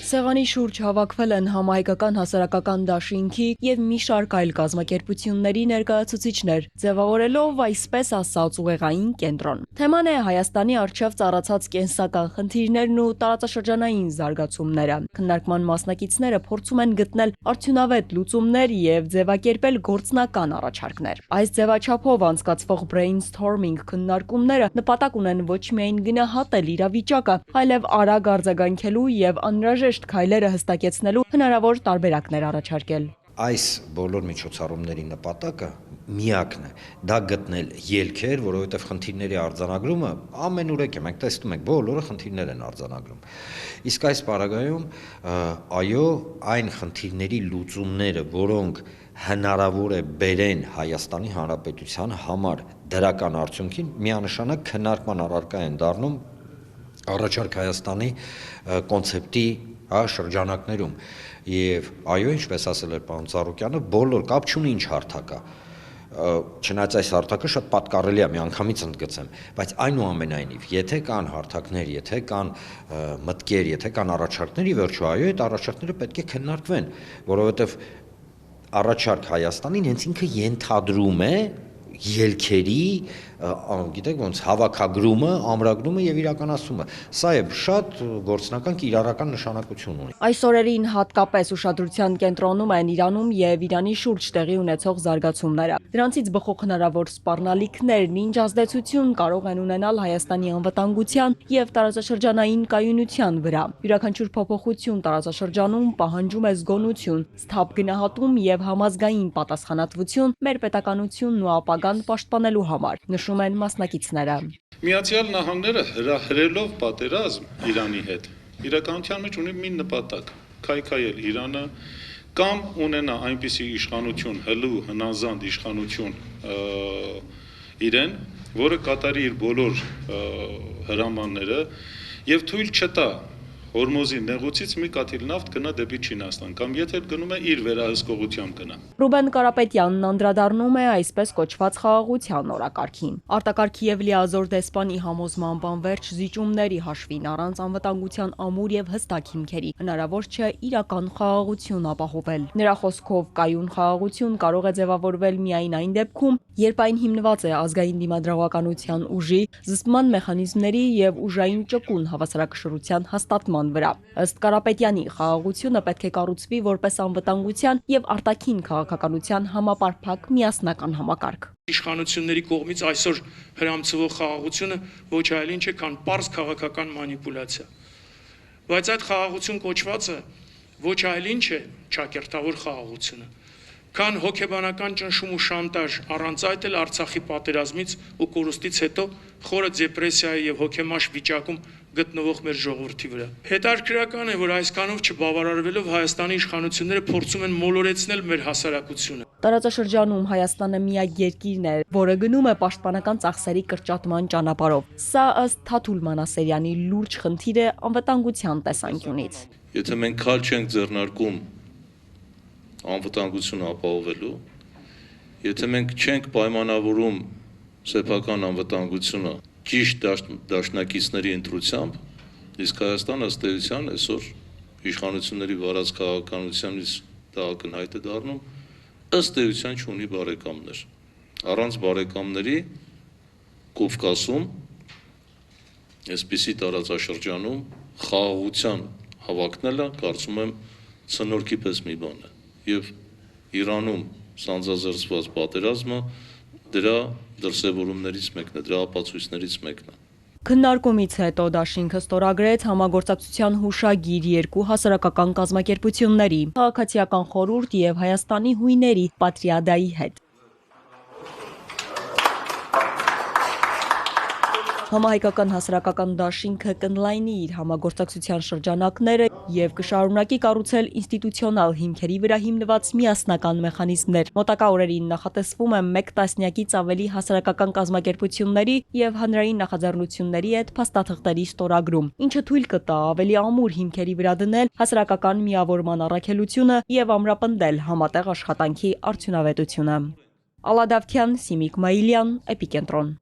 Սեղանի շուրջ հավաքվել են համահայկական հասարակական դաշինքի և մի շարք այլ կազմակերպությունների ներկայացուցիչներ, ձևավորելով այսպես ասած ուղեղային կենտրոն։ Թեման է Հայաստանի առջև ծառացած կենսական խնդիրներն ու տարածաշրջանային զարգացումները։ Քննարկման մասնակիցները փորձում են գտնել արդյունավետ լուծումներ և ձևակերպել գործնական առաջարկներ։ Այս ձևաչափով անցկացվող brainstorming քննարկումները նպատակ ունեն ոչ միայն գնահատել իրավիճակը, այլև արագ արձագանքելու և անհրաժեշտ քայլերը հստակեցնելու հնարավոր տարբերակներ առաջարկել։ Այս բոլոր միջոցառումների նպատակը միակն է, դա գտնել ելքեր, որովհետև խնդիրների արձանագրումը ամենուրեք է, մենք տեսնում ենք, բոլորը խնդիրներ են արձանագրում։ Իսկ այս պարագայում այո, այն խնդիրների լուծումները, որոնք հնարավոր է բերեն Հայաստանի Հանրապետության համար դրական արդյունքին, միանշանակ քննարկման առարկա են դառնում առաջարկ Հայաստանի կոնցեպտի շրջանակներում եւ այո, ինչպես ասել էր պարոն Ծառուկյանը, բոլոր կապ չունի ինչ հարթակա։ Չնայած այս հարթակը շատ պատկառելի է, միանգամից ընդգծեմ, բայց այնուամենայնիվ, եթե կան հարթակներ, եթե կան մտքեր, եթե կան առաջարկներ, ի վերջո այո, այդ առաջարկները պետք է քննարկվեն, որովհետեւ առաջարկ Հայաստանին հենց ինքը ենթադրում է ելքերի, գիտեք ոնց, հավաքագրումը, ամրագրումը եւ իրականացումը։ Սա է շատ գործնական կիրառական նշանակություն ունի։ Այս օրերին հատկապես ուշադրության կենտրոնում են Իրանում եւ Իրանի շուրջ տեղի ունեցող զարգացումները։ Դրանցից բխող հնարավոր սպառնալիքներն ինչ ազդեցություն կարող են ունենալ Հայաստանի անվտանգության եւ տարածաշրջանային կայունության վրա։ Յուրաքանչյուր փոփոխություն տարածաշրջանում պահանջում է զգոնություն, սթափ գնահատում եւ համազգային պատասխանատվություն մեր պետականությունն ու ապագան պաշտպանելու համար, նշում են մասնակիցները։ Միացյալ Նահանգները հրահրելով պատերազմ Իրանի հետ, իրականության մեջ ունի մի նպատակ՝ քայքայել Իրանը կամ ունենա այնպիսի իշխանություն, հլու, հնազանդ իշխանություն իրեն, որը կատարի իր բոլոր հրամանները եւ թույլ չտա Հորմոզի նեղուցից մի կաթիլ նավթ գնա դեպի Չինաստան, կամ եթե գնում է իր վերահսկողությամբ գնա։ Ռուբեն Կարապետյանն անդրադառնում է այսպես կոչված խաղաղության օրակարգին։ Արտակարգի եւ լիազոր դեսպանի համոզմամբ անվերջ զիջումների հաշվին առանց անվտանգության ամուր եւ հստակ հիմքերի հնարավոր չէ իրական խաղաղություն ապահովել։ Նրա խոսքով կայուն խաղաղություն կարող է ձևավորվել միայն այն դեպքում, երբ այն հիմնված է ազգային դիմադրողականության ուժի, զսպման մեխանիզմների եւ ուժային ճկուն հավասարակշռության հաստատման վրա։ Ըստ Կարապետյանի, խաղաղությունը պետք է կառուցվի որպես անվտանգության եւ արտաքին քաղաքականության համապարփակ միասնական համակարգ։ Իշխանությունների կողմից այսօր հրամցվող խաղաղությունը ոչ այլ ինչ է, քան պարզ քաղաքական մանիպուլյացիա։ Բայց այդ խաղաղություն կոչվածը ոչ այլ ինչ է ճակերտավոր խաղաղությունը, քան հոգեբանական ճնշում ու շանտաժ, առանց այդ էլ Արցախի պատերազմից ու կորուստից հետո խորը դեպրեսիայի եւ հոգեմաշ վիճակում գտնվող մեր ժողովրդի վրա։ Հետաքրքրական է, որ այսքանով չբավարարվելով Հայաստանի իշխանությունները փորձում են մոլորեցնել մեր հասարակությունը։ Տարածաշրջանում Հայաստանը միակ երկիրն է, որը գնում է պաշտպանական ծախսերի կրճատման ճանապարհով։ Սա ըստ Թաթուլ Մանասերյանի լուրջ խնդիր է անվտանգության տեսանկյունից։ Եթե մենք քայլ չենք ձեռնարկում անվտանգությունը ապահովելու, եթե մենք չենք պայմանավորում սեփական անվտանգությունը ճիշտ դաշնակիցների ընտրությամբ, իսկ Հայաստանը ըստ էության այսօր իշխանությունների վարած քաղաքականությունից դա ակնհայտ է դառնում, ըստ էության չունի բարեկամներ։ Առանց բարեկամների Կովկասում, այսպիսի տարածաշրջանում խաղաղության հավակնելը, կարծում եմ, ցնորքի պես մի բան է։ Եվ Իրանում սանձազերծված պատերազմը դրա դրսևորումներից մեկն է, դրա ապացույցներից մեկն է։ Քննարկումից հետո դաշինքը ստորագրեց համագործակցության հուշագիր երկու հասարակական կազմակերպությունների՝ Քաղաքացիական խորհուրդ եւ Հայաստանի հույների պատրիադայի հետ։ Համահայկական հասարակական դաշինքը կընդլայնի իր համագործակցության շրջանակները եւ կշարունակի կառուցել ինստիտուցիոնալ հիմքերի վրա հիմնված միասնական մեխանիզմներ։ Մոտակա օրերին նախատեսվում է 1 տասնյակից ավելի հասարակական կազմակերպությունների եւ հանրային նախաձեռնությունների հետ փաստաթղթերի ստորագրում, ինչը թույլ կտա ավելի ամուր հիմքերի վրա դնել հասարակական միավորման առաքելությունը եւ ամրապնդել համատեղ աշխատանքի արդյունավետությունը։ Ալադավթյան, Սիմիկ Մայիլյան, Էպիկենտրոն։